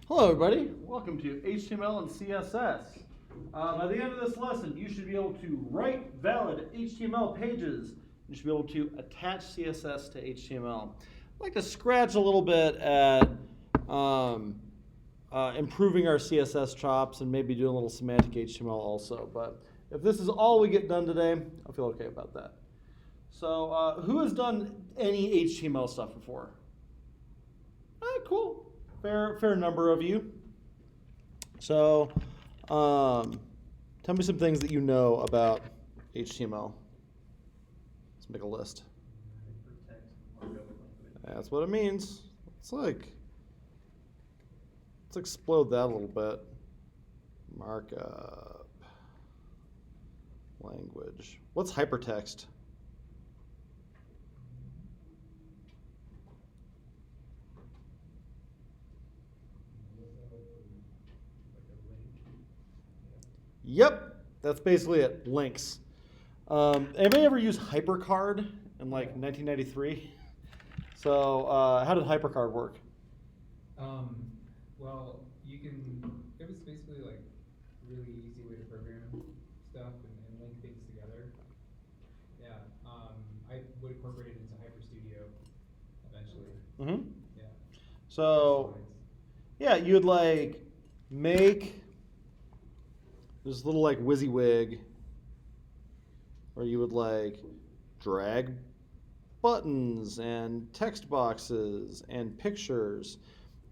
Hello everybody, welcome to HTML and CSS. By the end of this lesson, you should be able to write valid HTML pages. You should be able to attach CSS to HTML. I'd like to scratch a little bit at improving our CSS chops and maybe do a little semantic HTML also. But if this is all we get done today, I feel okay about that. So who has done any HTML stuff before? All right, cool. Fair number of you. So, tell me some things that you know about HTML. Let's make a list. That's what it means. Let's explode that a little bit. Markup language. What's hypertext? Yep, that's basically it. Links. Anybody ever use HyperCard in like 1993? So how did HyperCard work? Well, it was basically like a really easy way to program stuff and link things together. Yeah, I would incorporate it into HyperStudio eventually. Mm-hmm. Yeah. So, yeah, you'd like make this little like WYSIWYG where you would like drag buttons and text boxes and pictures.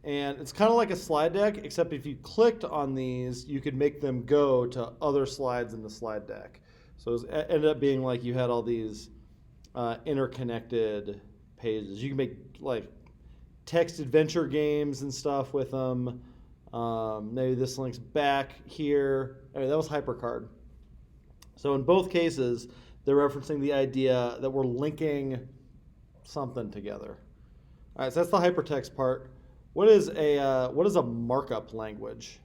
And it's kind of like a slide deck, except if you clicked on these, you could make them go to other slides in the slide deck. So it ended up being like you had all these interconnected pages. You can make like text adventure games and stuff with them. Maybe this links back here. Anyway, that was HyperCard. So in both cases, they're referencing the idea that we're linking something together. All right, so that's the hypertext part. What is a markup language?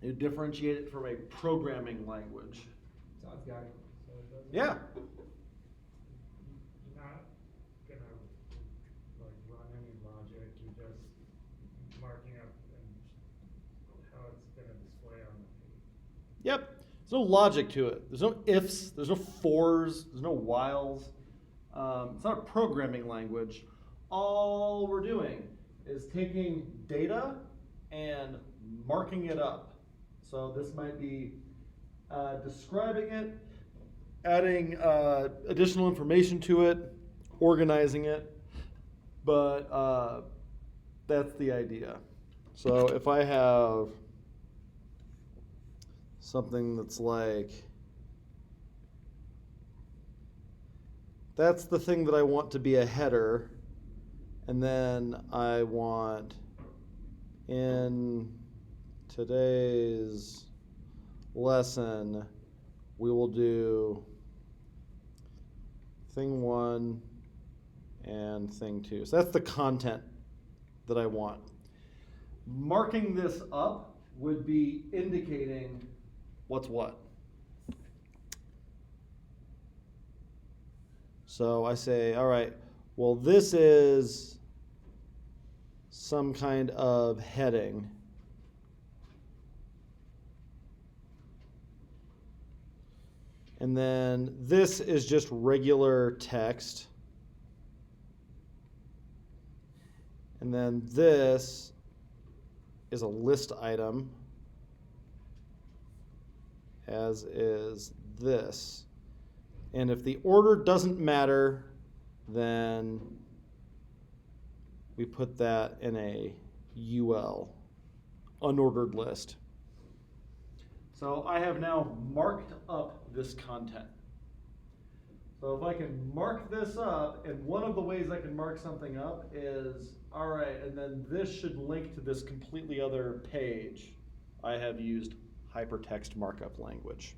You differentiate it from a programming language. Todd's got it. Yeah. You're not gonna like run any logic. You're just marking up and how it's gonna display on the page. Yep. There's no logic to it. There's no ifs. There's no fors. There's no whiles. It's not a programming language. All we're doing is taking data and marking it up. So this might be describing it, adding additional information to it, organizing it, but that's the idea. So if I have something that's like, that's the thing that I want to be a header, and then I want in today's lesson, we will do thing 1 and thing 2. So that's the content that I want. Marking this up would be indicating what's what. So I say, all right, well, this is some kind of heading. And then this is just regular text. And then this is a list item, as is this. And if the order doesn't matter, then we put that in a UL, unordered list. So I have now marked up this content. So if I can mark this up, and one of the ways I can mark something up is, all right, and then this should link to this completely other page, I have used hypertext markup language.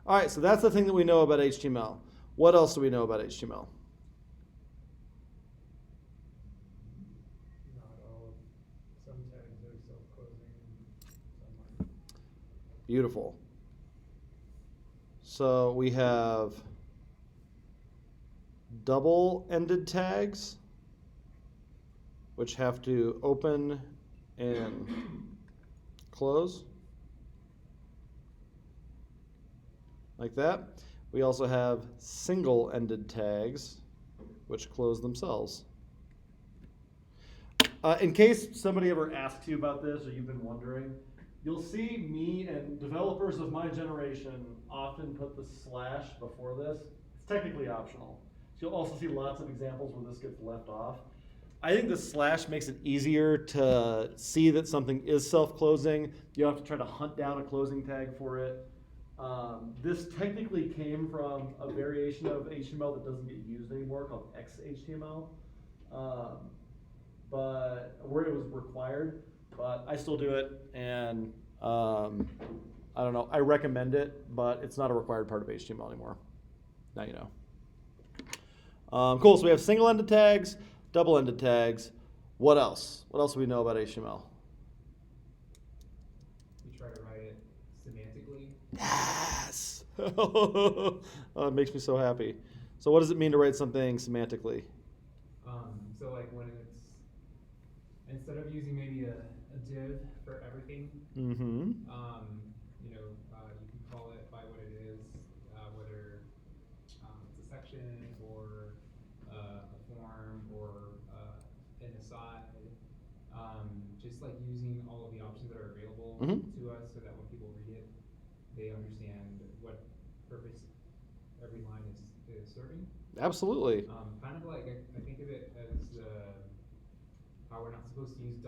All right, so that's the thing that we know about HTML. What else do we know about HTML? Some tags are self-closing, some aren't. Beautiful. So we have double-ended tags, which have to open and close, like that. We also have single-ended tags, which close themselves. In case somebody ever asks you about this or you've been wondering, you'll see me and developers of my generation often put the slash before this. It's technically optional. So you'll also see lots of examples where this gets left off. I think the slash makes it easier to see that something is self-closing. You don't have to try to hunt down a closing tag for it. This technically came from a variation of HTML that doesn't get used anymore called XHTML. But where it was required, but I still do it, and I don't know, I recommend it, but it's not a required part of HTML anymore. Now you know. Cool, so we have single-ended tags, double-ended tags. What else? What else do we know about HTML? We try to write it semantically. Yes! Oh, it makes me so happy. So what does it mean to write something semantically? So like when it's, instead of using maybe a div for everything, Mm-hmm. you can call it by what it is, whether it's a section or a form or an aside. Just like using all of the options that are available to us so that when people read it, they understand what purpose every line is serving. Absolutely. Kind of like I think of it as how we're not supposed to use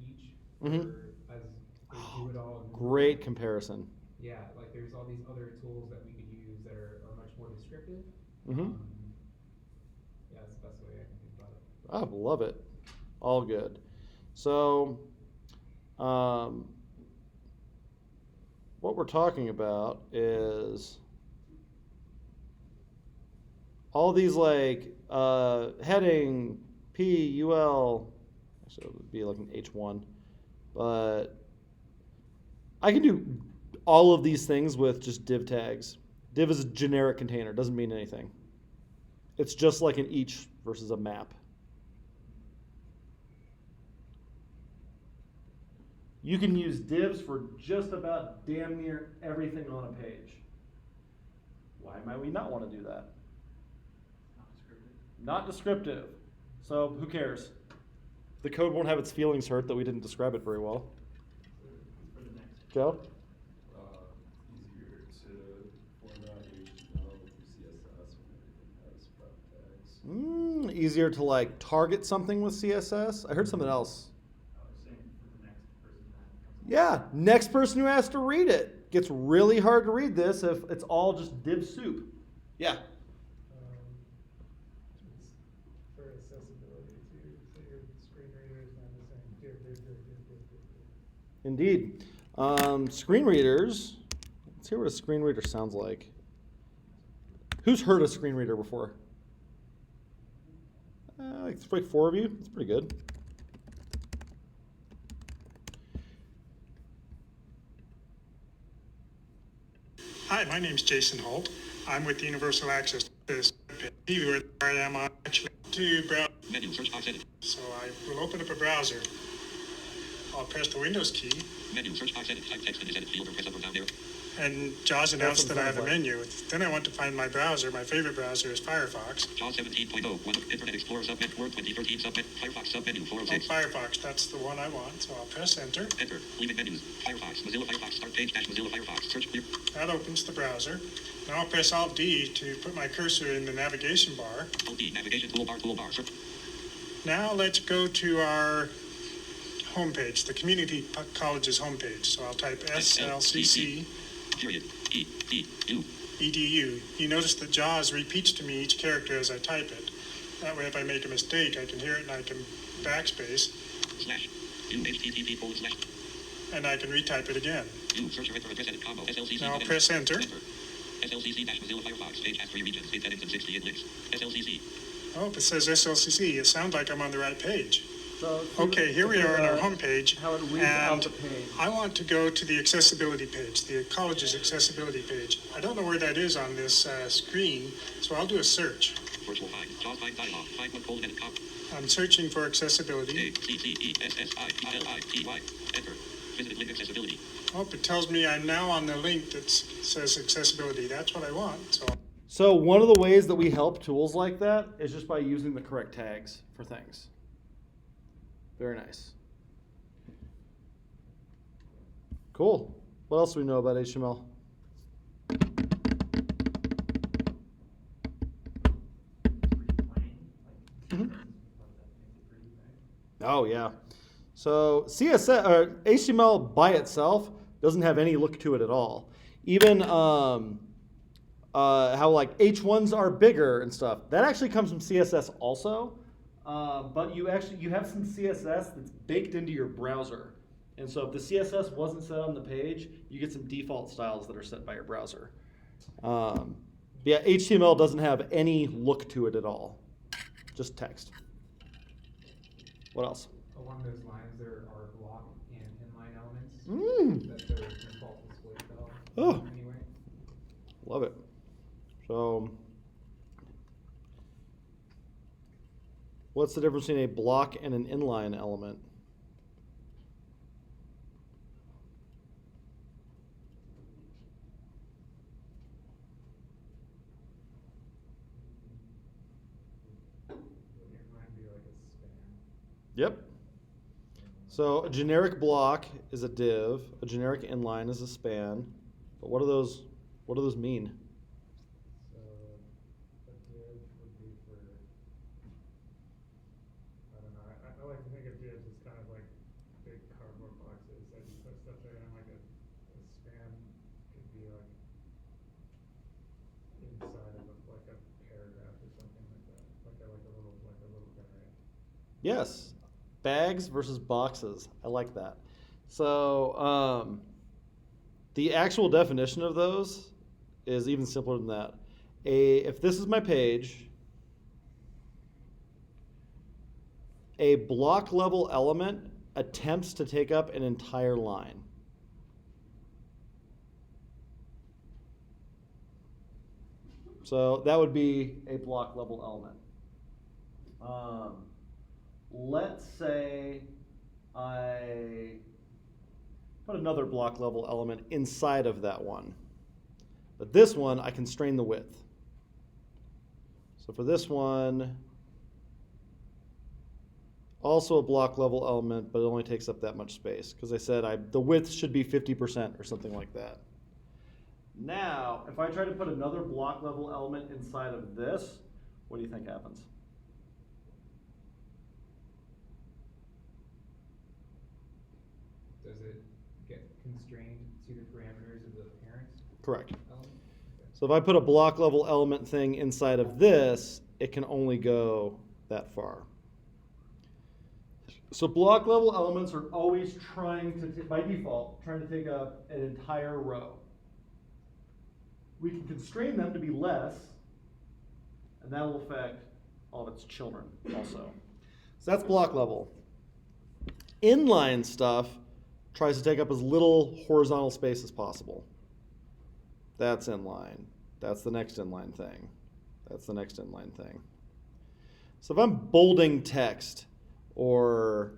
each as they do it all. Great comparison. Yeah, like there's all these other tools that we could use that are much more descriptive. Mm-hmm. Yeah, that's the best way I can think about it. I love it. All good. So, what we're talking about is all these like heading, P, UL, actually it would be like an H1, but I can do all of these things with just div tags. Div is a generic container, doesn't mean anything. It's just like an each versus a map. You can use divs for just about damn near everything on a page. Why might we not want to do that? Not descriptive. So who cares? The code won't have its feelings hurt that we didn't describe it very well. Joe? Easier to format HTML with CSS when everything has prep tags. Easier to like target something with CSS. I heard something else. Yeah, next person who has to read it. Gets really hard to read this if it's all just div soup. Yeah. For accessibility too, so your screen reader is not the same div. Indeed. Screen readers. Let's hear what a screen reader sounds like. Who's heard a screen reader before? Like 4 of you. That's pretty good. Hi, my name's Jason Holt. I'm with the Universal Access Service. Where I am actually to browse. Menu search box edit. So I will open up a browser. I'll press the Windows key. Menu search box edit. Type text in this edit field or press up or down there. And JAWS announced that I have a like. menu. Then I want to find my browser. My favorite browser is Firefox. JAWS 17.0. One of Internet Explorer submit. Word 2013 submit. Firefox submenu 406. Firefox, that's the one I want. So I'll press enter. Enter. Leaving menus. Firefox. Mozilla Firefox. Start page dash Mozilla Firefox. Search clear. That opens the browser. Now I'll press Alt D to put my cursor in the navigation bar. Alt D. Navigation toolbar. Search. Now let's go to our homepage, the community college's homepage. So I'll type SLCC. Period. EDU. EDU. You notice that JAWS repeats to me each character as I type it. That way if I make a mistake, I can hear it and I can backspace. Slash. HTTP:// And I can retype it again. Search or enter address edit combo. SLCC. Now I'll press enter. SLCC dash Mozilla Firefox. Page has 3 regions. 8 settings and 68 links. SLCC. Oh, it says SLCC. It sounds like I'm on the right page. So see Okay, here we are on our homepage, how it reads out and the page. I want to go to the accessibility page, the college's accessibility page. I don't know where that is on this screen, so I'll do a search. Virtual find. JAWS find dialog. Find with colon and cop. I'm searching for accessibility. ACCESSIELITY. Enter. Visited link accessibility. Oh, it tells me I'm now on the link that says accessibility. That's what I want. So one of the ways that we help tools like that is just by using the correct tags for things. Very nice. Cool. What else do we know about HTML? Oh yeah. So CSS or HTML by itself doesn't have any look to it at all. Even how like H1s are bigger and stuff. That actually comes from CSS also. But you have some CSS that's baked into your browser. And so if the CSS wasn't set on the page, you get some default styles that are set by your browser. Yeah, HTML doesn't have any look to it at all. Just text. What else? Along those lines, there are block and inline elements. That's their default display style. Oh. Anyway. Love it. So, what's the difference between a block and an inline element? It might be like a span. Yep. So a generic block is a div, a generic inline is a span. But what do those mean? So a div would be for, I don't know, I like to think of divs as kind of like big cardboard boxes that you put stuff there, and like a span could be like inside of like a paragraph or something like that, like a little array. Yes. Bags versus boxes. I like that. So the actual definition of those is even simpler than that. If this is my page, a block level element attempts to take up an entire line. So that would be a block level element. Let's say I put another block level element inside of that one. But this one, I constrain the width. So for this one, also a block level element, but it only takes up that much space because I said the width should be 50% or something like that. Now, if I try to put another block level element inside of this, what do you think happens? Does it get constrained to the parameters of the parent Correct. element? Okay. So if I put a block level element thing inside of this, it can only go that far. So block level elements are always trying to, by default, trying to take up an entire row. We can constrain them to be less, and that will affect all of its children also. So that's block level. Inline stuff tries to take up as little horizontal space as possible. That's inline. That's the next inline thing. That's the next inline thing. So if I'm bolding text or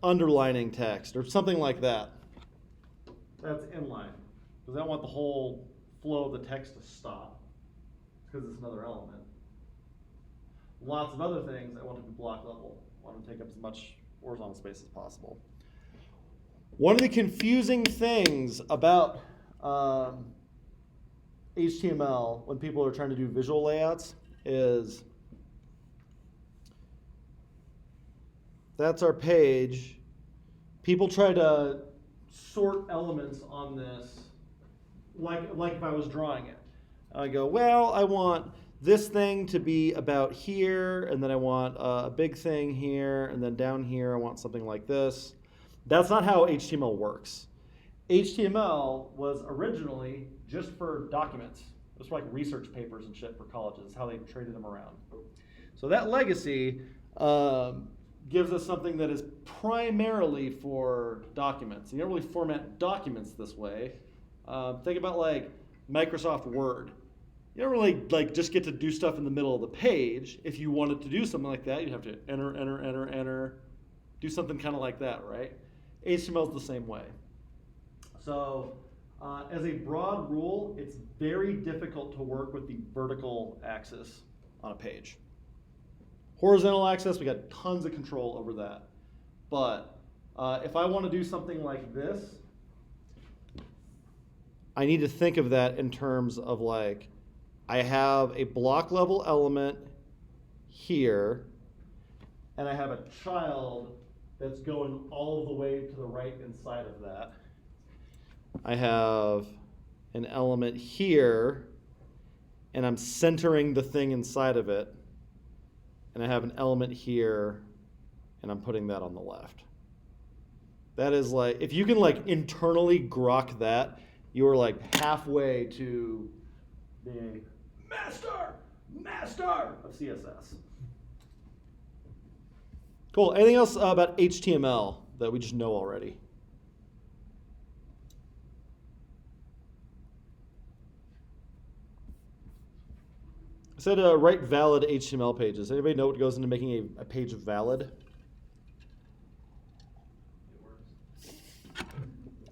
underlining text or something like that, that's inline. Because I don't want the whole flow of the text to stop because it's another element. Lots of other things I want to be block level. I want to take up as much horizontal space as possible. One of the confusing things about HTML when people are trying to do visual layouts is that's our page. People try to sort elements on this like if I was drawing it. I go, well, I want this thing to be about here, and then I want a big thing here, and then down here I want something like this. That's not how HTML works. HTML was originally just for documents. It was for like research papers and shit for colleges, how they traded them around. So that legacy gives us something that is primarily for documents. You don't really format documents this way. Think about like Microsoft Word. You don't really like just get to do stuff in the middle of the page. If you wanted to do something like that, you'd have to enter, do something kind of like that, right? HTML is the same way. So as a broad rule, it's very difficult to work with the vertical axis on a page. Horizontal axis, we got tons of control over that. But if I want to do something like this, I need to think of that in terms of like, I have a block level element here, and I have a child that's going all the way to the right inside of that. I have an element here, and I'm centering the thing inside of it. And I have an element here, and I'm putting that on the left. That is like, if you can like internally grok that, you are like halfway to being master of CSS. Cool. Anything else about HTML that we just know already? I said write valid HTML pages. Anybody know what goes into making a page valid?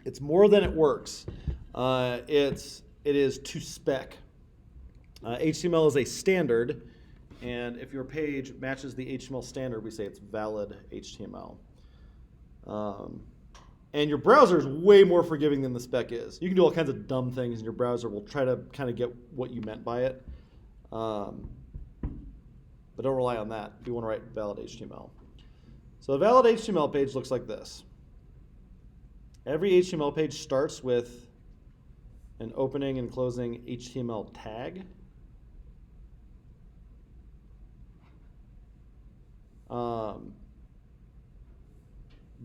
It's more than it works. It is to spec. HTML is a standard, and if your page matches the HTML standard, we say it's valid HTML. And your browser is way more forgiving than the spec is. You can do all kinds of dumb things, and your browser will try to kind of get what you meant by it. But don't rely on that if you want to write valid HTML. So a valid HTML page looks like this. Every HTML page starts with an opening and closing HTML tag.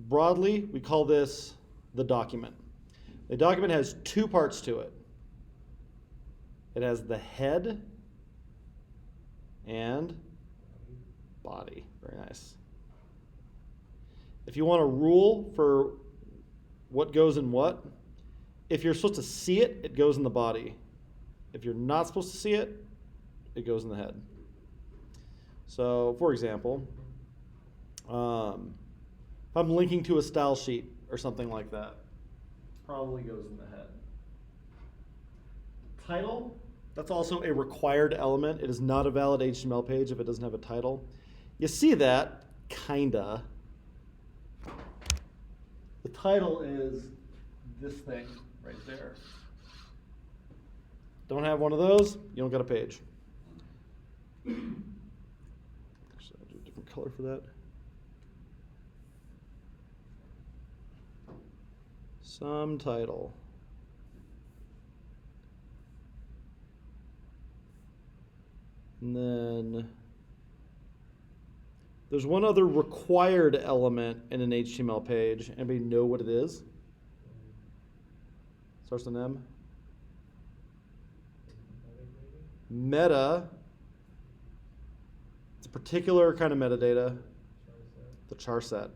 Broadly, we call this the document. The document has two parts to it. It has the head and body. Very nice. If you want a rule for what goes in what, if you're supposed to see it, it goes in the body. If you're not supposed to see it, it goes in the head. So, for example, if I'm linking to a style sheet or something like that, probably goes in the head. Title, that's also a required element. It is not a valid HTML page if it doesn't have a title. You see that, kinda. The title is this thing right there. Don't have one of those, you don't got a page. Actually, I'll do a different color for that. Some title. And then there's one other required element in an HTML page. Anybody know what it is? Starts with an M. Meta. It's a particular kind of metadata. The char set.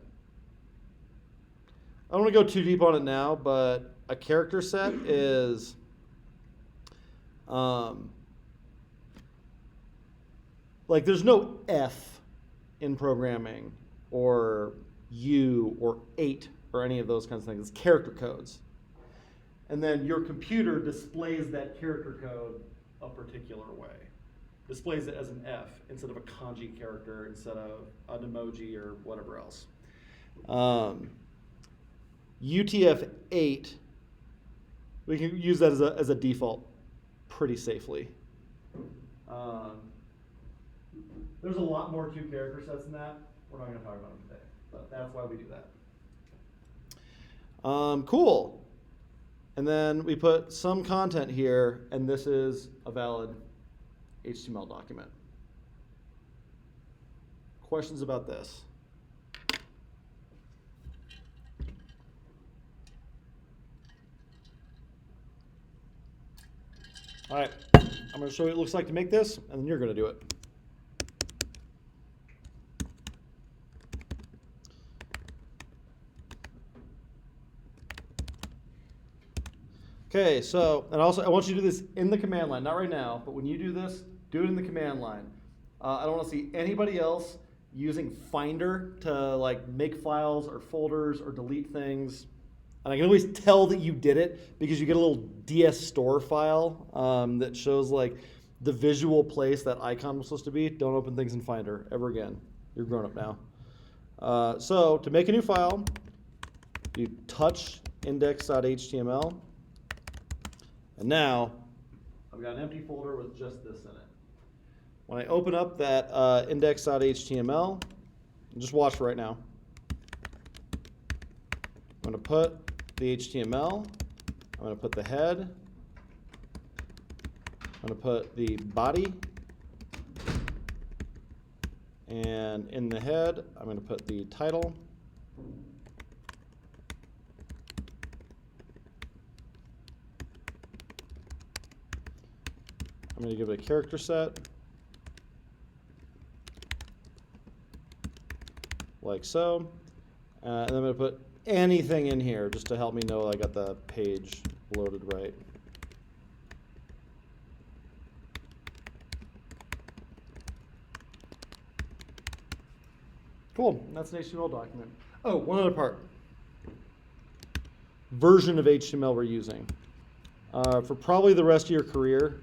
I don't want to go too deep on it now, but a character set is like there's no F in programming or U or 8 or any of those kinds of things. It's character codes. And then your computer displays that character code a particular way. Displays it as an F instead of a kanji character, instead of an emoji or whatever else. UTF-8, we can use that as a default pretty safely. There's a lot more to character sets than that. We're not going to talk about them today, but that's why we do that. Cool. And then we put some content here, and this is a valid HTML document. Questions about this? All right, I'm going to show you what it looks like to make this, and then you're going to do it. Okay, so, and also I want you to do this in the command line, not right now, but when you do this, do it in the command line. I don't want to see anybody else using Finder to like make files or folders or delete things. And I can always tell that you did it because you get a little DS store file that shows like the visual place that icon was supposed to be. Don't open things in Finder ever again. You're grown up now. So to make a new file, you touch index.html. And now I've got an empty folder with just this in it. When I open up that index.html, just watch right now. I'm going to put the HTML, I'm going to put the head, I'm going to put the body, and in the head, I'm going to put the title. I'm going to give it a character set, like so. And I'm going to put anything in here just to help me know I got the page loaded right. Cool, that's an HTML document. Oh, one other part. Version of HTML we're using. For probably the rest of your career,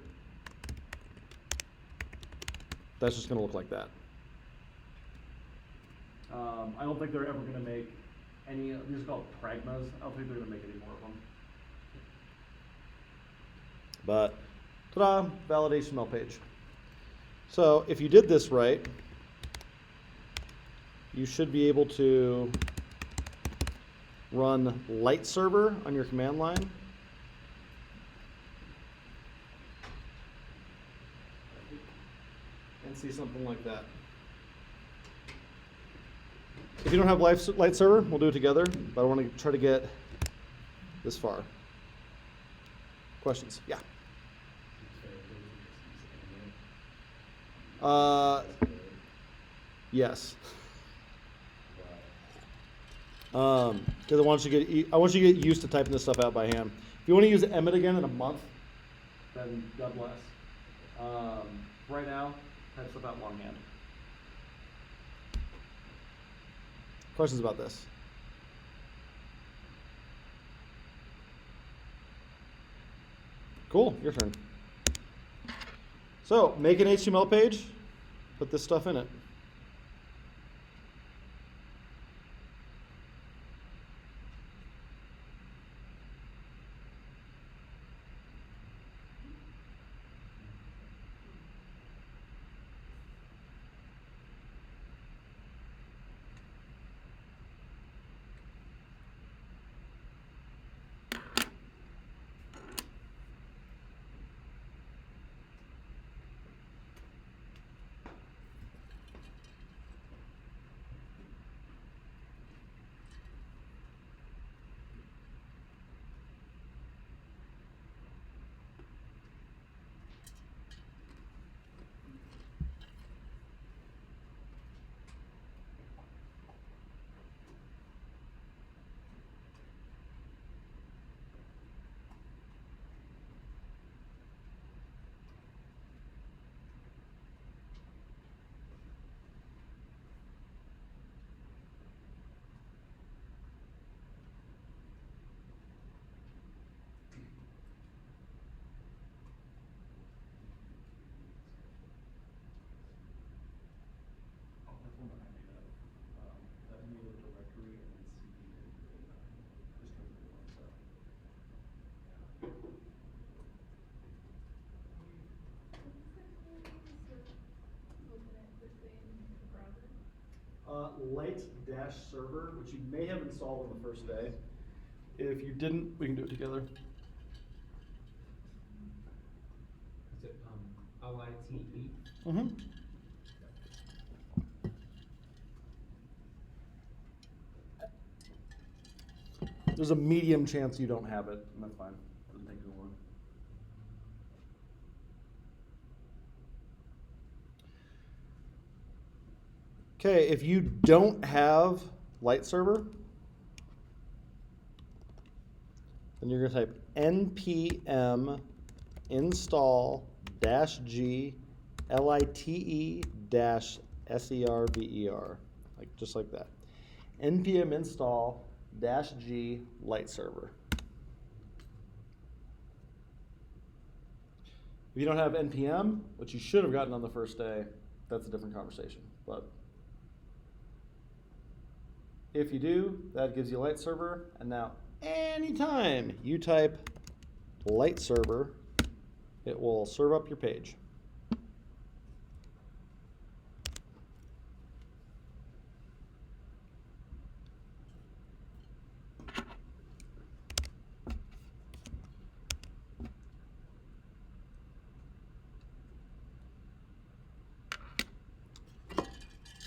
that's just going to look like that. I don't think they're ever going to make any, these are called pragmas. I don't think they're going to make any more of them. But, ta-da, valid HTML page. So if you did this right, you should be able to run light server on your command line. And see something like that. If you don't have light server, we'll do it together, but I want to try to get this far. Questions? Yeah. Yes. Because I want you to get used to typing this stuff out by hand. If you want to use Emmet again in a month, then God bless. Right now, type stuff out longhand. Questions about this? Cool, your turn. So, make an HTML page, put this stuff in it. Light-server, which you may have installed on the first day. If you didn't, we can do it together. Is it LITE? Mm-hmm. There's a medium chance you don't have it, and that's fine. Doesn't take too long. Okay, if you don't have light server, then you're going to type npm install -g lite -server, like just like that. npm install -g light server. If you don't have npm, which you should have gotten on the first day, that's a different conversation. But if you do, that gives you light server, and now anytime you type light server, it will serve up your page.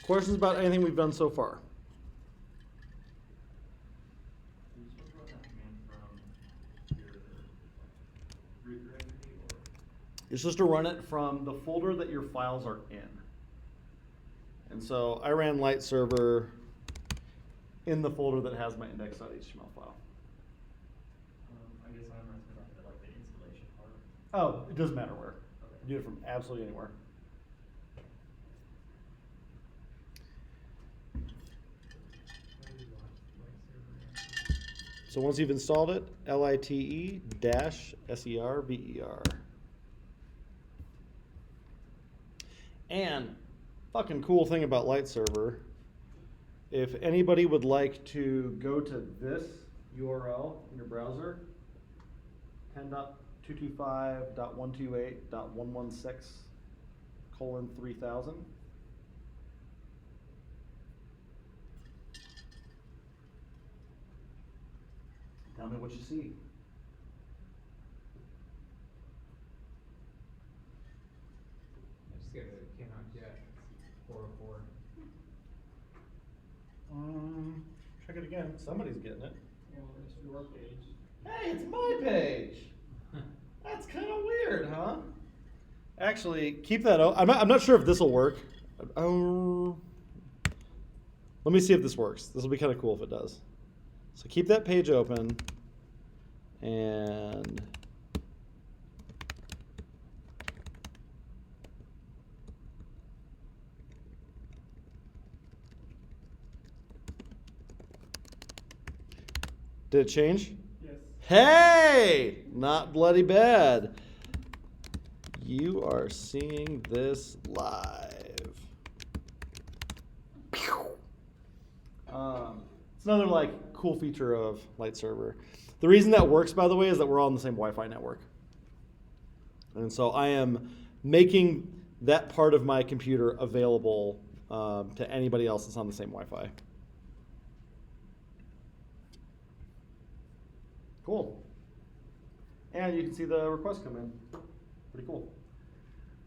Questions about anything we've done so far? You're supposed to run it from the folder that your files are in. And so I ran light server in the folder that has my index.html file. I guess I'm asking about the installation part. Oh, it doesn't matter where. Okay. You do it from absolutely anywhere. So once you've installed it, lite-server. And fucking cool thing about light server, if anybody would like to go to this URL in your browser, 10.225.128.116:3000. Tell me what you see. I just get a cannot get 404. Check it again. Somebody's getting it. Well, it's your page. Hey, it's my page. That's kind of weird, huh? Actually, keep that open. I'm not sure if this will work. Let me see if this works. This will be kind of cool if it does. So keep that page open, and did it change? Yes. Hey, not bloody bad. You are seeing this live. It's another cool feature of light server. The reason that works, by the way, is that we're all on the same Wi-Fi network. And so I am making that part of my computer available to anybody else that's on the same Wi-Fi. Cool. And you can see the requests come in. Pretty cool.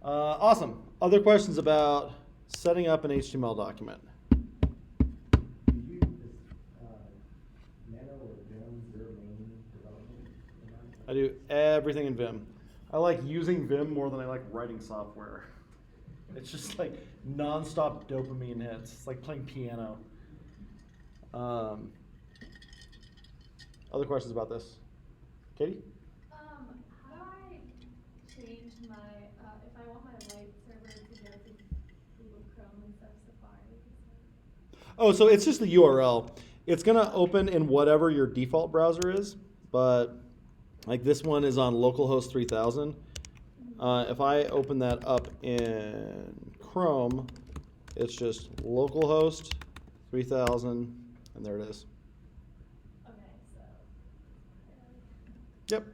Awesome. Other questions about setting up an HTML document? I do everything in Vim. I like using Vim more than I like writing software. It's just like nonstop dopamine hits. It's like playing piano. Other questions about this? Katie? How do I change my, if I want my light server to go to Google Chrome instead of Safari? Oh, so it's just the URL. It's going to open in whatever your default browser is, but like this one is on localhost 3000. If I open that up in Chrome, it's just localhost 3000, and there it is. Okay, so. Yep.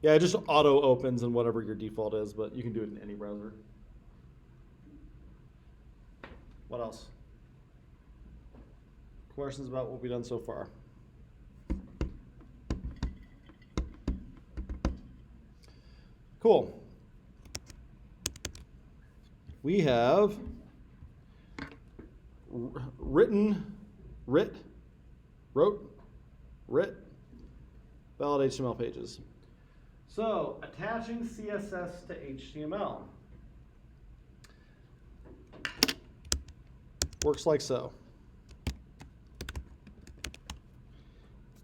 Yeah, it just auto opens in whatever your default is, but you can do it in any browser. What else? Questions about what we've done so far? Cool. We have wrote, valid HTML pages. So, attaching CSS to HTML. Works like so.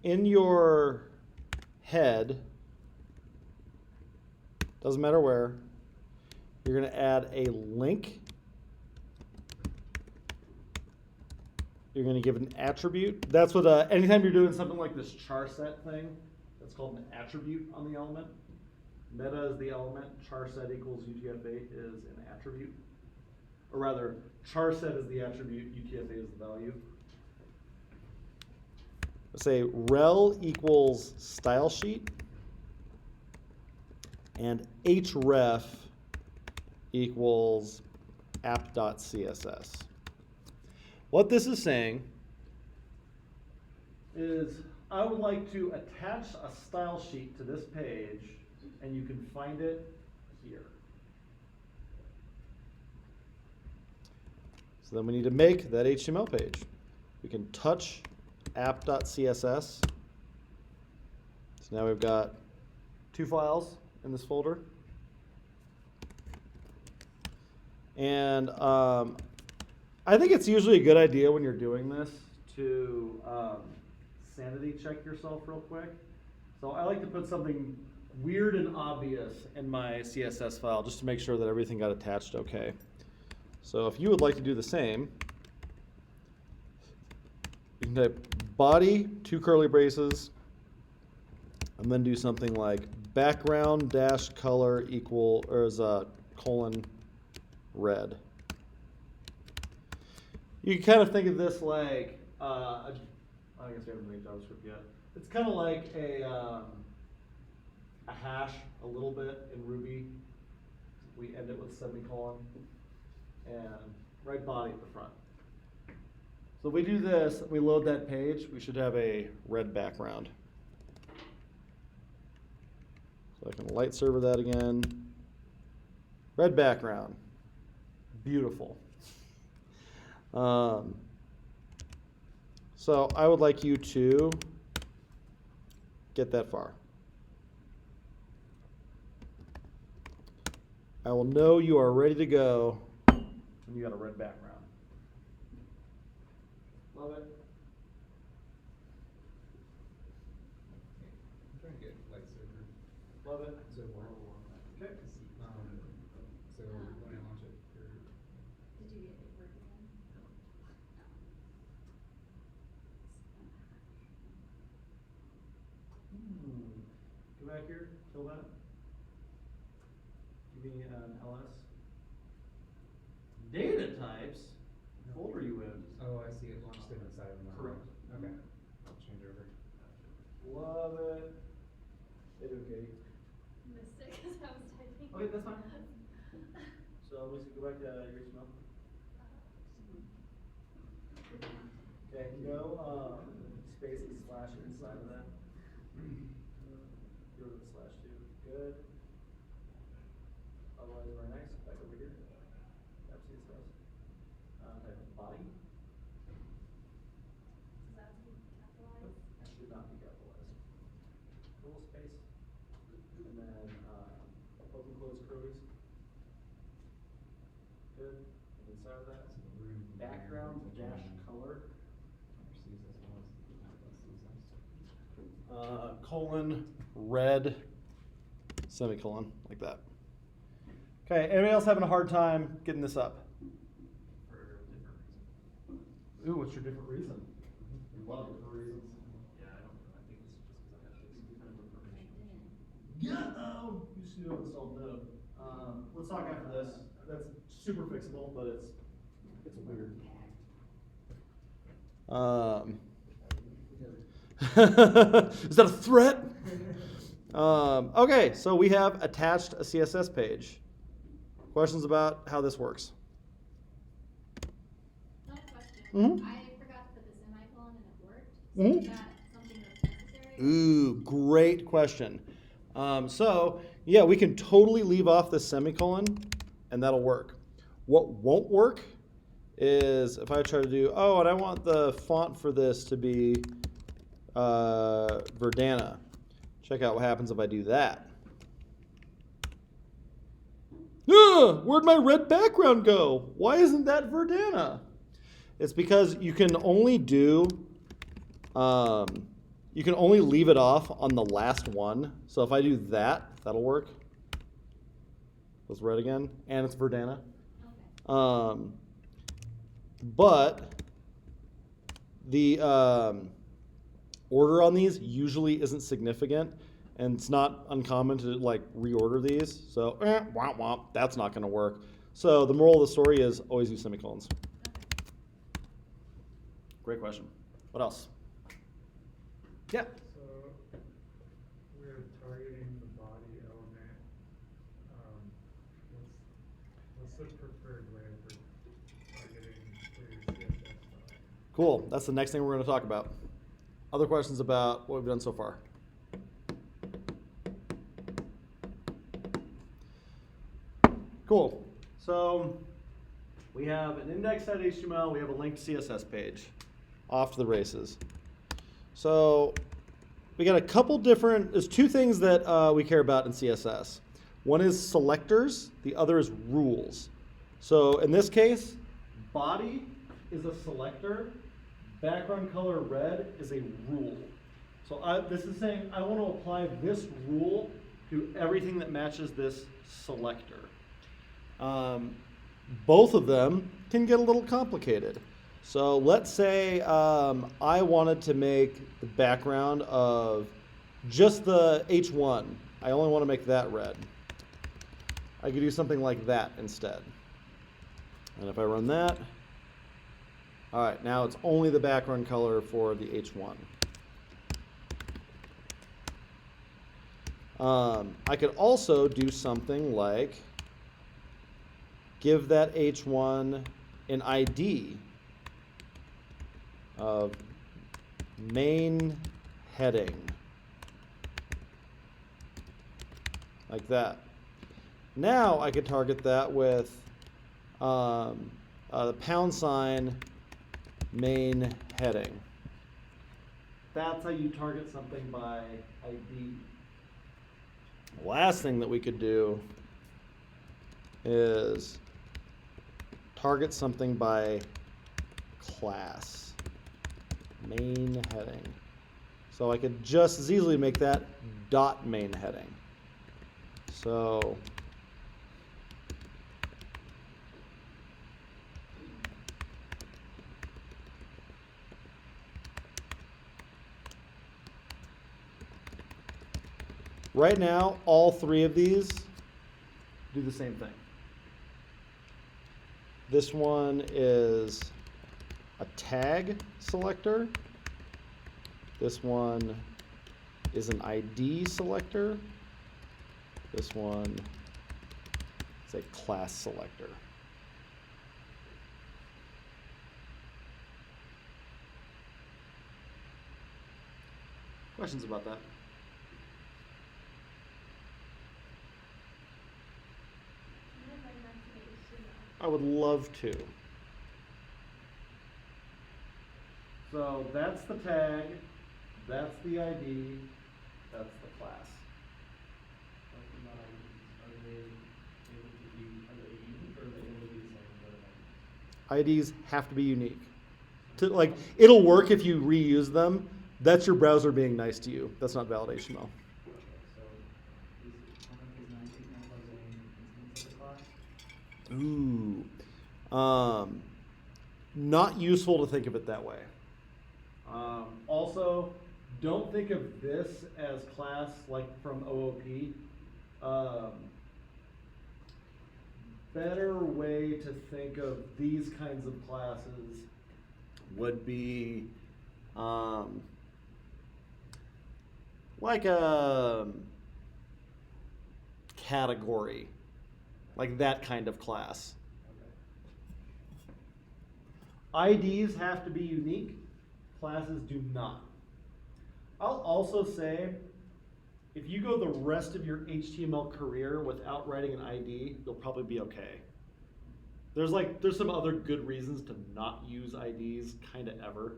In your head, doesn't matter where, you're going to add a link. You're going to give an attribute. That's what, anytime you're doing something like this char set thing, that's called an attribute on the element. Meta is the element, char set equals UTF-8 is an attribute. Or rather, char set is the attribute, UTF-8 is the value. Let's say rel equals style sheet, and href equals app.css. What this is saying is I would like to attach a style sheet to this page, and you can find it here. So then we need to make that HTML page. We can touch app.css. So now we've got 2 files in this folder. And I think it's usually a good idea when you're doing this to sanity check yourself real quick. So I like to put something weird and obvious in my CSS file just to make sure that everything got attached okay. So if you would like to do the same, you can type body, 2 curly braces, and then do something like background dash color equal, or is colon red. You can kind of think of this like, I guess we haven't made JavaScript yet. It's kind of like a hash a little bit in Ruby. We end it with semicolon and write body at the front. So if we do this, we load that page, we should have a red background. So I can light server that again. Red background. Beautiful. So I would like you to get that far. I will know you are ready to go when you got a red background. Love it. I'm trying to get light server. Love it. So far. Okay. So when I launch it, Did you get it working? Go back here, kill that. Give me an ls. Data types. Folder you in. oh, I see it launched it inside of the Correct. Okay, I'll change over. Love it. They do okay. Missed it because I was typing. Okay, that's fine. So let's go back to your HTML. Okay, no spaces slash inside of that. Go to the slash 2. Good. Otherwise, very nice. Back over here. App CSS. Type of body. Does that have to be capitalized? That should not be capitalized. A little space. And then open close curlies. Good. And inside of that, background dash color. Colon red semicolon like that. Okay, anybody else having a hard time getting this up? For different reasons. Ooh, what's your different reason? A lot of different reasons. Yeah, I think it's just because I have this kind of information. Yeah, you just do it installed node. Let's talk after this. That's super fixable, but it's weird. Is that a threat? Okay, so we have attached a CSS page. Questions about how this works? I have a question. Mhm. I forgot to put the semicolon and it worked. Mhm. Is that something that's necessary? Ooh, great question. So, yeah, we can totally leave off the semicolon, and that'll work. What won't work is if I try to do, oh, and I want the font for this to be Verdana. Check out what happens if I do that. Where'd my red background go? Why isn't that Verdana? It's because you can only do you can only leave it off on the last one. So if I do that, that'll work. Let's red again, and it's Verdana. Okay. But the order on these usually isn't significant, and it's not uncommon to like reorder these. So womp womp, that's not going to work. So the moral of the story is always use semicolons. Okay. Great question. What else? Yeah. So we're targeting the body element. What's the preferred way for targeting for your CSS style? Cool. That's the next thing we're going to talk about. Other questions about what we've done so far? Cool. So we have an index.html, we have a linked CSS page. Off to the races. So we got a couple different, there's two things that we care about in CSS. One is selectors, the other is rules. So in this case, body is a selector, background color red is a rule. So this is saying I want to apply this rule to everything that matches this selector. Both of them can get a little complicated. So let's say I wanted to make the background of just the H1. I only want to make that red. I could do something like that instead. And if I run that, all right, now it's only the background color for the H1. I could also do something like give that H1 an ID of main heading, like that. Now I could target that with the # main heading. That's how you target something by ID. The last thing that we could do is target something by class, main heading. So I could just as easily make that dot main heading. So right now, all three of these do the same thing. This one is a tag selector. This one is an ID selector. This one is a class selector. Questions about that? I would love to. So that's the tag, that's the ID, that's the class. Talking about IDs, are they unique or are they able to be the same as other IDs? IDs have to be unique. Like, it'll work if you reuse them. That's your browser being nice to you. That's not validation though. Okay, so how much is 19 as an instance of the class? Ooh. Not useful to think of it that way. Also, don't think of this as class like from OOP. Better way to think of these kinds of classes would be like a category, like that kind of class. IDs have to be unique, classes do not. I'll also say, if you go the rest of your HTML career without writing an ID, you'll probably be okay. There's some other good reasons to not use IDs kind of ever.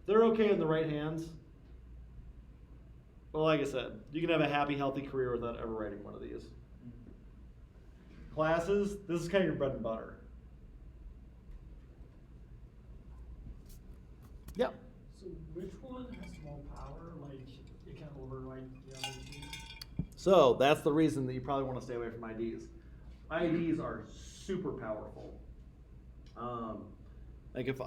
They're okay in the right hands. But like I said, you can have a happy, healthy career without ever writing one of these. Classes, this is kind of your bread and butter. So overwrite the other key? So that's the reason that you probably want to stay away from IDs. IDs are super powerful. Like if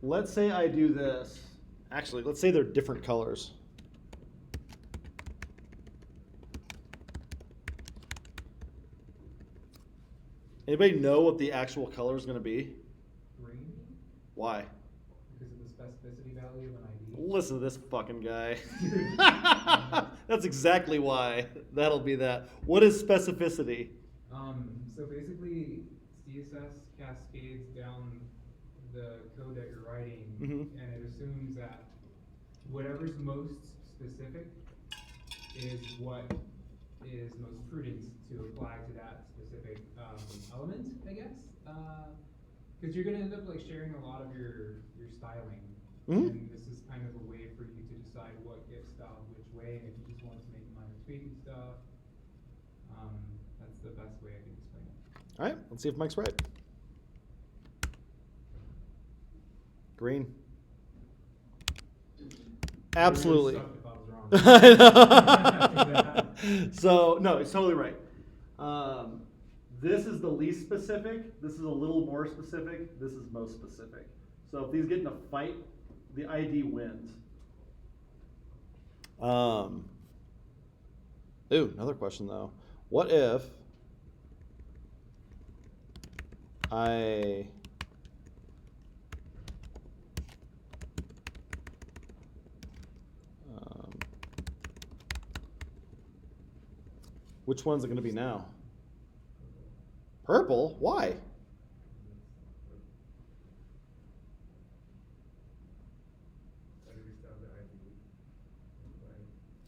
let's say I do this. Actually, let's say they're different colors. Anybody know what the actual color is going to be? Green, Why? because of the specificity value of an ID. Listen to this fucking guy. That's exactly why. That'll be that. What is specificity? So basically, CSS cascades down the code that you're writing, Mhm. and it assumes that whatever's most specific is what is most prudent to apply to that specific element, I guess. Because you're going to end up like sharing a lot of your styling, Mhm. and this is kind of a way for you to decide what gets styled which way, and if you just want to make minor tweaking stuff, that's the best way I can explain it. All right, let's see if Mike's right. Green. Absolutely. It would have sucked if I was wrong. So, no, it's totally right. This is the least specific. This is a little more specific. This is most specific. So if these get in a fight, the ID wins. Ooh, another question though. What if I which one's it going to be now? Purple? Why?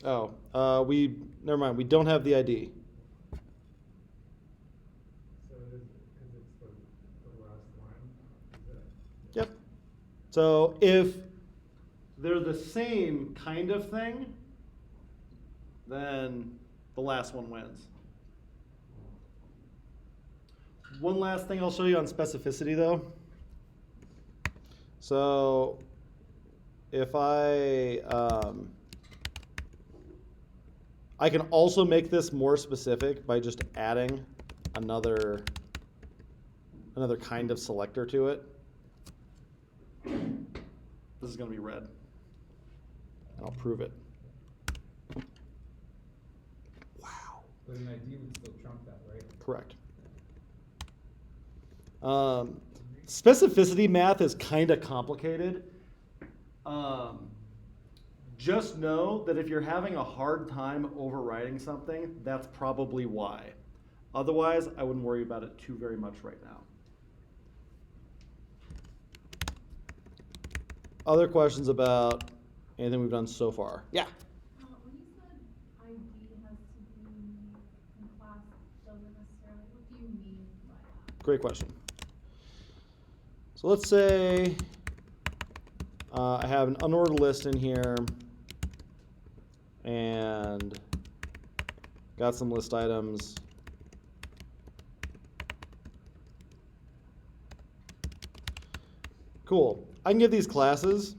Oh, never mind. We don't have the ID. So it is, because it's the last line, is that? Yep. So if they're the same kind of thing, then the last one wins. One last thing I'll show you on specificity though. So if I can also make this more specific by just adding another kind of selector to it. This is going to be red. And I'll prove it. Wow. But an ID would still trump that, right? Correct. Specificity math is kind of complicated. Just know that if you're having a hard time overriding something, that's probably why. Otherwise, I wouldn't worry about it too very much right now. Other questions about anything we've done so far? Yeah. When you said ID has to be in class doesn't necessarily, what do you mean by that? Great question. So let's say I have an unordered list in here and got some list items. Cool. I can give these classes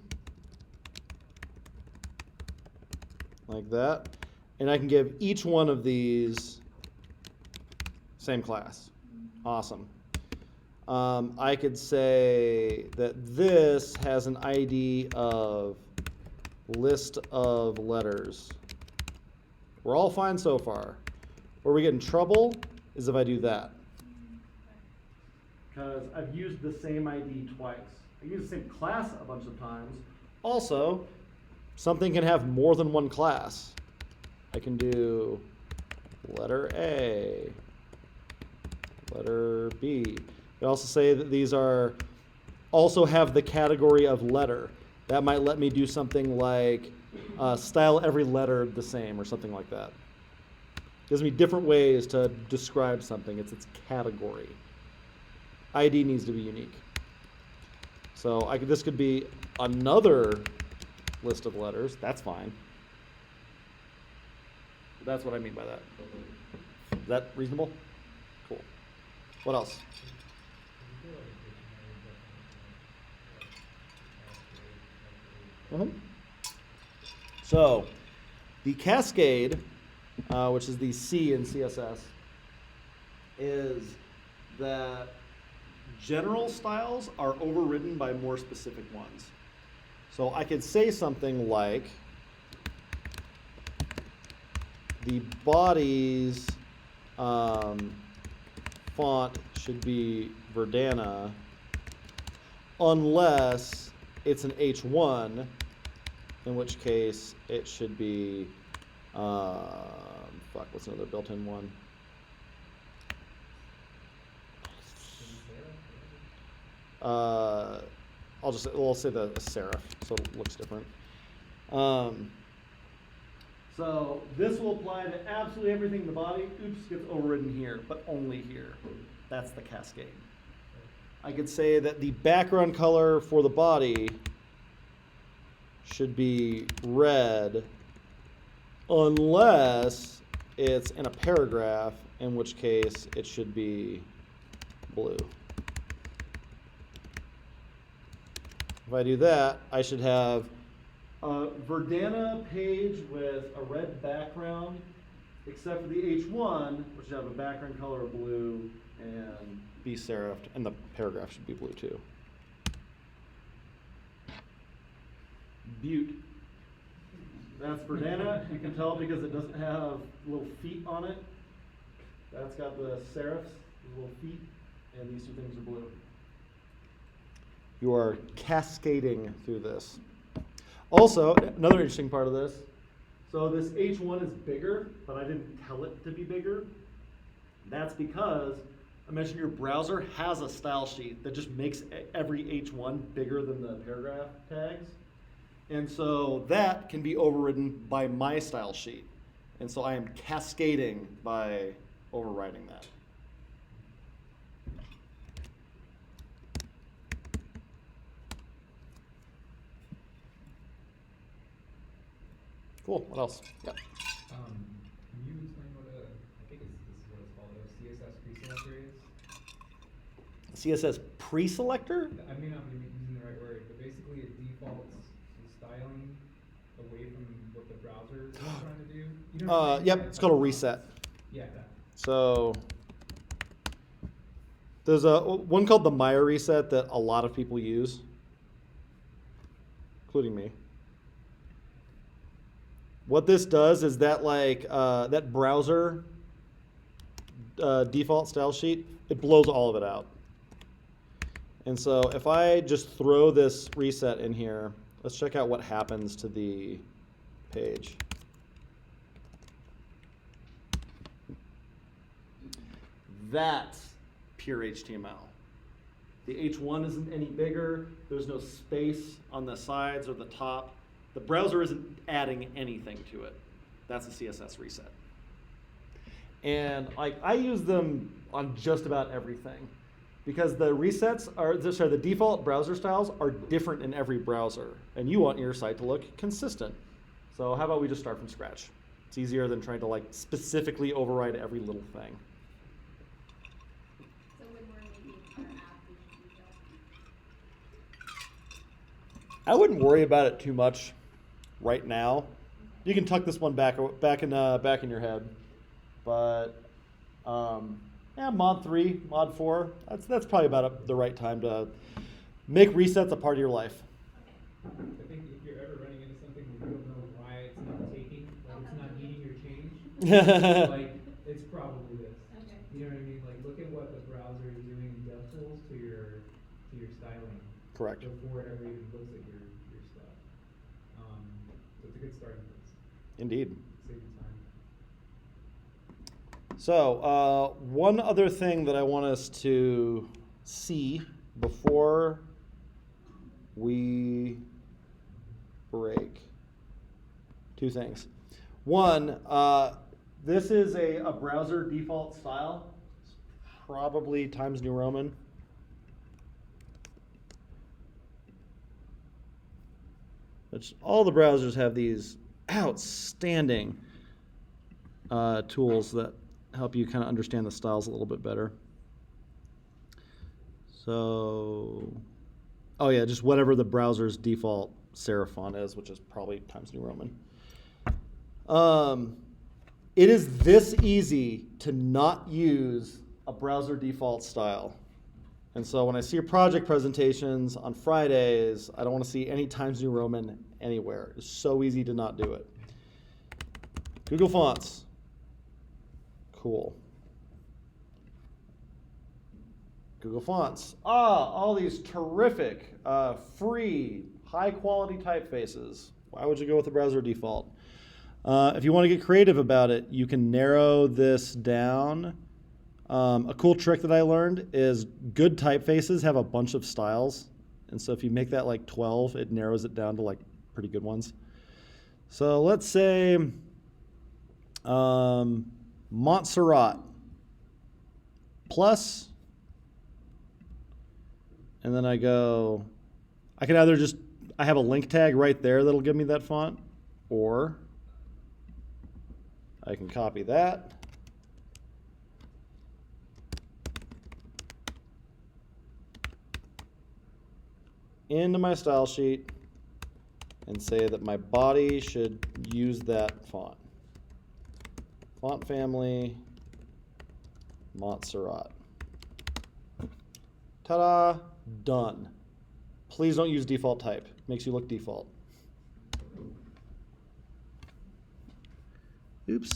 like that, and I can give each one of these same class. Awesome. I could say that this has an ID of list of letters. We're all fine so far. Where we get in trouble is if I do that. Because I've used the same ID twice. I use the same class a bunch of times. Also, something can have more than one class. I can do letter A, letter B. I also say that these are also have the category of letter. That might let me do something like style every letter the same or something like that. Gives me different ways to describe something. It's its category. ID needs to be unique. So this could be another list of letters. That's fine. That's what I mean by that. Is that reasonable? Cool. What else? Mhm. So, the cascade, which is the C in CSS, is that general styles are overridden by more specific ones. So I could say something like the body's font should be Verdana unless it's an H1, in which case it should be, what's another built-in one? We'll say the serif, so it looks different. So this will apply to absolutely everything in the body. Oops, gets overridden here, but only here. That's the cascade. I could say that the background color for the body should be red unless it's in a paragraph, in which case it should be blue. If I do that, I should have a Verdana page with a red background, except for the H1, which should have a background color of blue and be serifed, and the paragraph should be blue too. Butte. That's Verdana. You can tell because it doesn't have little feet on it. That's got the serifs, the little feet, and these two things are blue. You are cascading through this. Also, another interesting part of this, so this H1 is bigger, but I didn't tell it to be bigger. That's because I mentioned your browser has a style sheet that just makes every H1 bigger than the paragraph tags. And so that can be overridden by my style sheet. And so I am cascading by overriding that. Cool. What else? Yeah. Can you explain what I think this is what it's called, a CSS preselector is? CSS preselector? I may not be using the right word, but basically it defaults the styling away from what the browser is trying to do. You know what I'm saying? Yep, Yeah, it's called a reset. Yeah, that. So there's one called the Meyer Reset that a lot of people use, including me. What this does is that that browser default style sheet, it blows all of it out. And so if I just throw this reset in here, let's check out what happens to the page. That's pure HTML. The H1 isn't any bigger. There's no space on the sides or the top. The browser isn't adding anything to it. That's a CSS reset. And I use them on just about everything because the resets the default browser styles are different in every browser, and you want your site to look consistent. So how about we just start from scratch? It's easier than trying to specifically override every little thing. So when we're making our app, we should use that. I wouldn't worry about it too much right now. You can tuck this one back in your head, but mod 3, mod 4, that's probably about the right time to make resets a part of your life. I think if you're ever running into something where you don't know why it's not taking, it's not needing your change, it's probably this. Okay. You know what I mean? Look at what the browser is doing in DevTools to your styling. Correct. Before it ever even looks at your stuff. So it's a good starting place. Indeed. Save you time. So one other thing that I want us to see before we break. Two things. One, this is a browser default style. It's probably Times New Roman. Which all the browsers have these outstanding tools that help you kind of understand the styles a little bit better. So, oh yeah, just whatever the browser's default serif font is, which is probably Times New Roman. It is this easy to not use a browser default style. And so when I see your project presentations on Fridays, I don't want to see any Times New Roman anywhere. It's so easy to not do it. Google Fonts. Cool. Google Fonts. All these terrific, free, high-quality typefaces. Why would you go with the browser default? If you want to get creative about it, you can narrow this down. A cool trick that I learned is good typefaces have a bunch of styles. And so if you make that like 12, it narrows it down to like pretty good ones. So let's say Montserrat plus, and then I can either I have a link tag right there that'll give me that font, or I can copy that. Into my style sheet and say that my body should use that font. Font family, Montserrat. Ta-da, done. Please don't use default type. Makes you look default. Oops.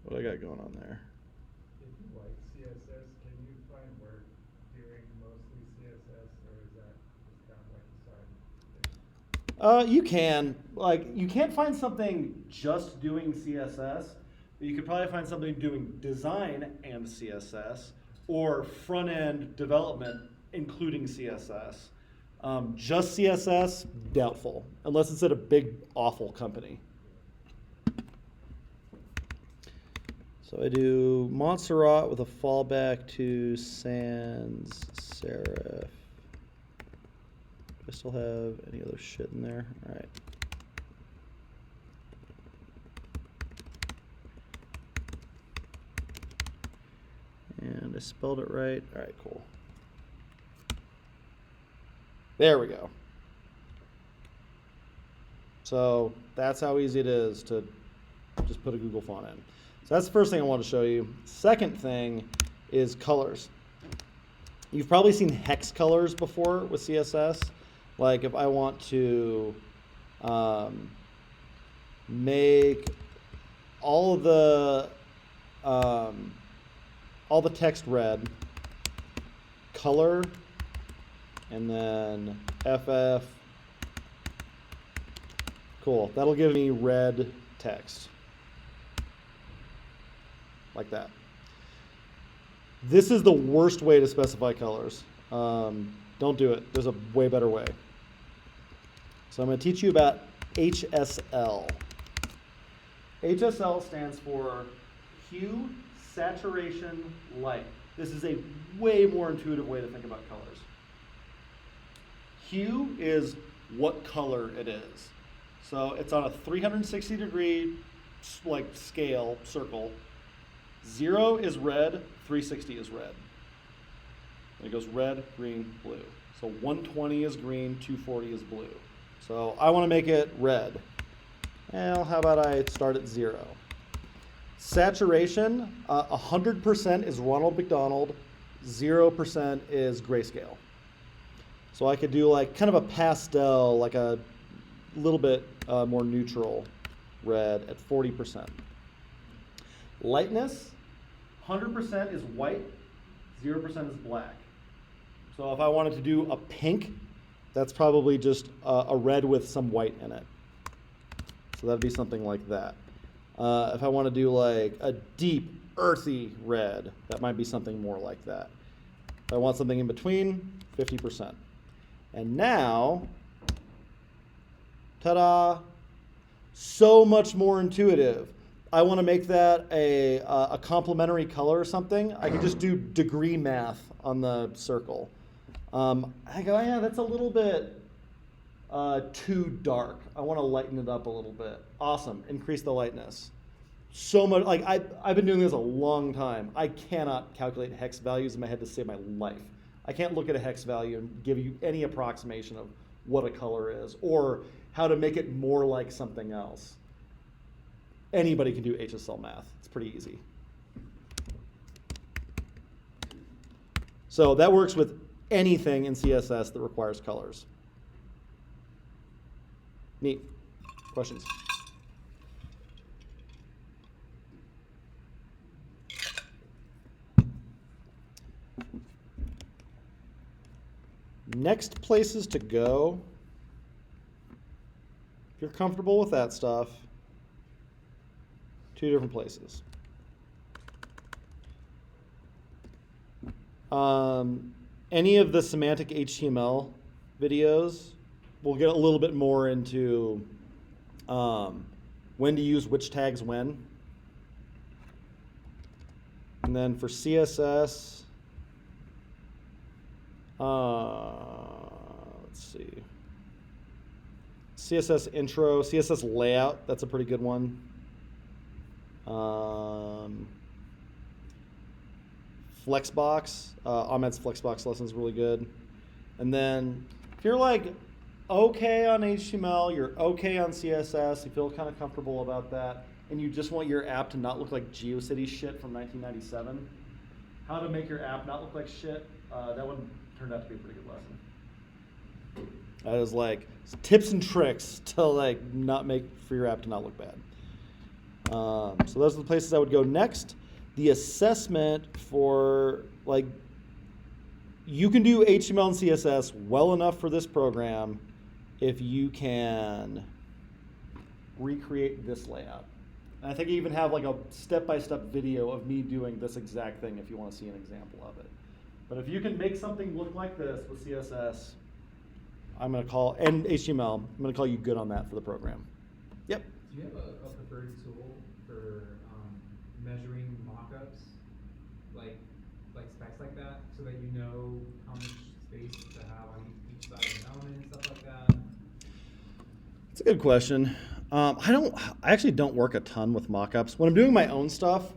What do I got going on there? If you like CSS, can you find work doing mostly CSS, or is that just kind of like a side thing? You can. Like, you can't find something just doing CSS, but you could probably find something doing design and CSS, or front-end development including CSS. Just CSS, doubtful, unless it's at a big, awful company. So I do Montserrat with a fallback to sans serif. Do I still have any other shit in there? All right. And I spelled it right. All right, cool. There we go. So that's how easy it is to just put a Google font in. So that's the first thing I want to show you. Second thing is colors. You've probably seen hex colors before with CSS. Like if I want to make all the text red, color, and then FF. Cool. That'll give me red text. Like that. This is the worst way to specify colors. Don't do it. There's a way better way. So I'm going to teach you about HSL. HSL stands for hue, saturation, light. This is a way more intuitive way to think about colors. Hue is what color it is. So it's on a 360-degree like scale, circle. 0 is red, 360 is red. And it goes red, green, blue. So 120 is green, 240 is blue. So I want to make it red. Well, how about I start at 0? Saturation, 100% is Ronald McDonald, 0% is grayscale. So I could do like kind of a pastel, like a little bit more neutral red at 40%. Lightness, 100% is white, 0% is black. So if I wanted to do a pink, that's probably just a red with some white in it. So that'd be something like that. If I want to do like a deep, earthy red, that might be something more like that. If I want something in between, 50%. And now, ta-da, so much more intuitive. I want to make that a complementary color or something. I can just do degree math on the circle. I go, yeah, that's a little bit too dark. I want to lighten it up a little bit. Awesome, increase the lightness. So much, like I've been doing this a long time. I cannot calculate hex values in my head to save my life. I can't look at a hex value and give you any approximation of what a color is or how to make it more like something else. Anybody can do HSL math. It's pretty easy. So that works with anything in CSS that requires colors. Neat. Questions? Next places to go, if you're comfortable with that stuff, 2 different places. Any of the semantic HTML videos, we'll get a little bit more into when to use which tags when. And then for CSS, let's see. CSS intro, CSS layout, that's a pretty good one. Flexbox, Ahmed's Flexbox lesson is really good. And then if you're like okay on HTML, you're okay on CSS, you feel kind of comfortable about that, and you just want your app to not look like GeoCities shit from 1997, how to make your app not look like shit, that one turned out to be a pretty good lesson. That is like tips and tricks to like not make for your app to not look bad. So those are the places I would go next. The assessment for like, you can do HTML and CSS well enough for this program if you can recreate this layout. And I think I even have like a step-by-step video of me doing this exact thing if you want to see an example of it. But if you can make something look like this with CSS, I'm going to call, and HTML, I'm going to call you good on that for the program. Yep. Do you have a preferred tool for measuring mockups, like specs like that, so that you know how much space to have on each side of an element and stuff like that? That's a good question. I actually don't work a ton with mockups. When I'm doing my own stuff,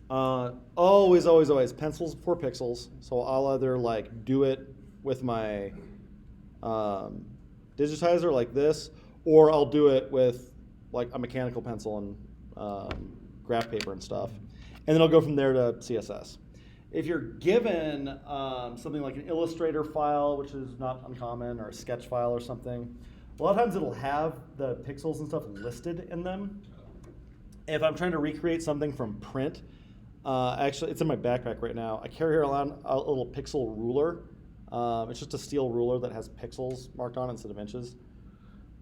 always pencils for pixels. So I'll either like do it with my digitizer like this, or I'll do it with like a mechanical pencil and graph paper and stuff. And then I'll go from there to CSS. If you're given something like an Illustrator file, which is not uncommon, or a sketch file or something, a lot of times it'll have the pixels and stuff listed in them. If I'm trying to recreate something from print, actually it's in my backpack right now. I carry around a little pixel ruler. It's just a steel ruler that has pixels marked on it instead of inches.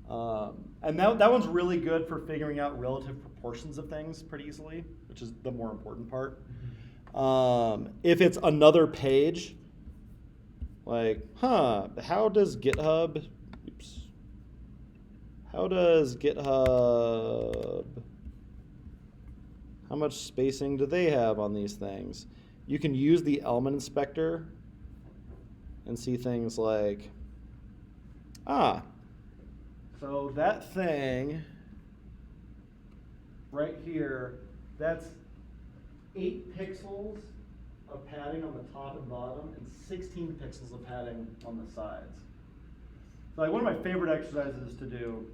And that one's really good for figuring out relative proportions of things pretty easily, which is the more important part. If it's another page, like, how does GitHub, how much spacing do they have on these things? You can use the element inspector and see things like, so that thing right here, that's 8 pixels of padding on the top and bottom and 16 pixels of padding on the sides. So like one of my favorite exercises to do,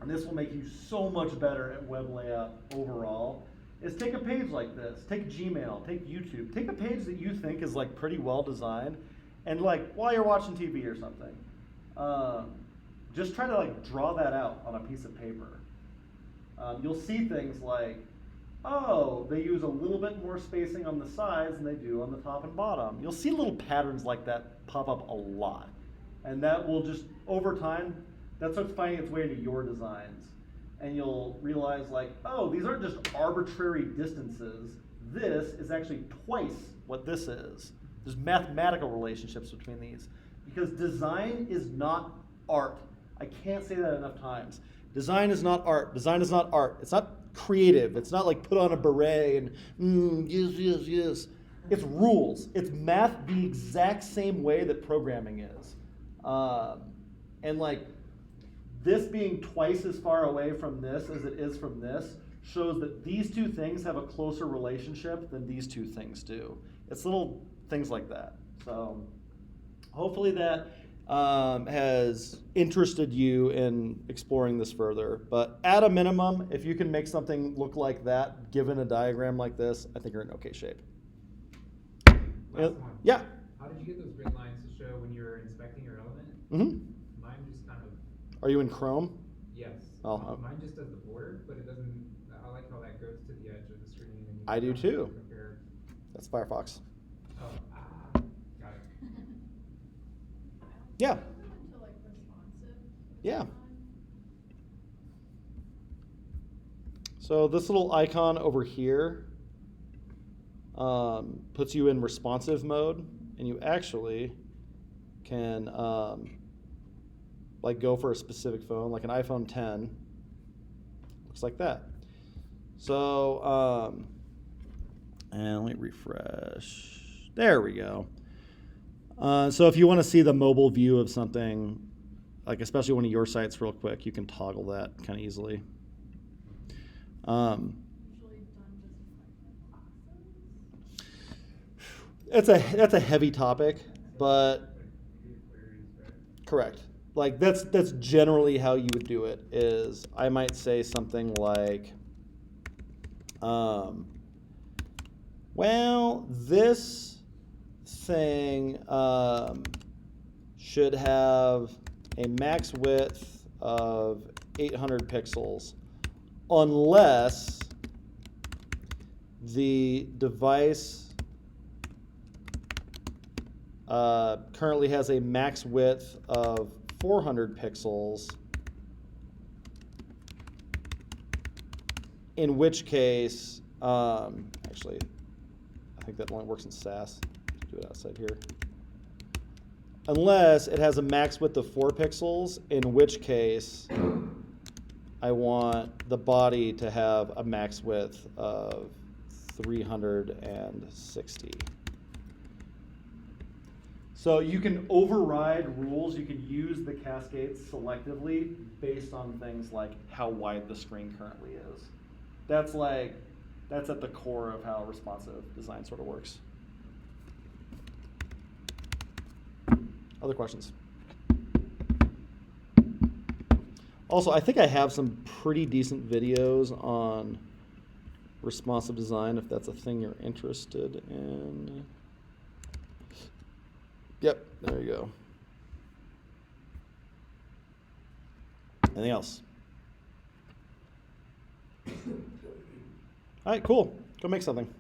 and this will make you so much better at web layout overall, is take a page like this, take Gmail, take YouTube, take a page that you think is like pretty well designed, and like while you're watching TV or something, just try to like draw that out on a piece of paper. You'll see things like, oh, they use a little bit more spacing on the sides than they do on the top and bottom. You'll see little patterns like that pop up a lot. And that will just, over time, that starts finding its way into your designs. And you'll realize like, oh, these aren't just arbitrary distances. This is actually twice what this is. There's mathematical relationships between these. Because design is not art. I can't say that enough times. Design is not art. Design is not art. It's not creative. It's not like put on a beret and yes. It's rules. It's math the exact same way that programming is. And like this being twice as far away from this as it is from this shows that these two things have a closer relationship than these two things do. It's little things like that. So hopefully that has interested you in exploring this further. But at a minimum, if you can make something look like that, given a diagram like this, I think you're in okay shape. Last one. Yeah. How did you get those grid lines to show when you're inspecting your element? Mm-hmm. Mine just kind of. Are you in Chrome? Yes. Oh, Mine just does the border, but it doesn't. I like how that goes to the edge of the screen. And you I do can too. compare. That's Firefox. Oh, got it. Yeah. Into like responsive. Yeah. So this little icon over here puts you in responsive mode, and you actually can like go for a specific phone, like an iPhone 10. Looks like that. So and let me refresh. There we go. So if you want to see the mobile view of something, like especially one of your sites real quick, you can toggle that kind of easily. Usually done just like classes. That's a heavy topic, but correct. Like that's generally how you would do it. Is I might say something like, well, this thing should have a max width of 800 pixels, unless the device currently has a max width of 400 pixels, in which case, actually, I think that only works in Sass. Do it outside here. Unless it has a max width of 4 pixels, in which case I want the body to have a max width of 360. So you can override rules. You can use the cascades selectively based on things like how wide the screen currently is. That's at the core of how responsive design sort of works. Other questions? Also, I think I have some pretty decent videos on responsive design if that's a thing you're interested in. Yep, there you go. Anything else? All right, cool. Go make something.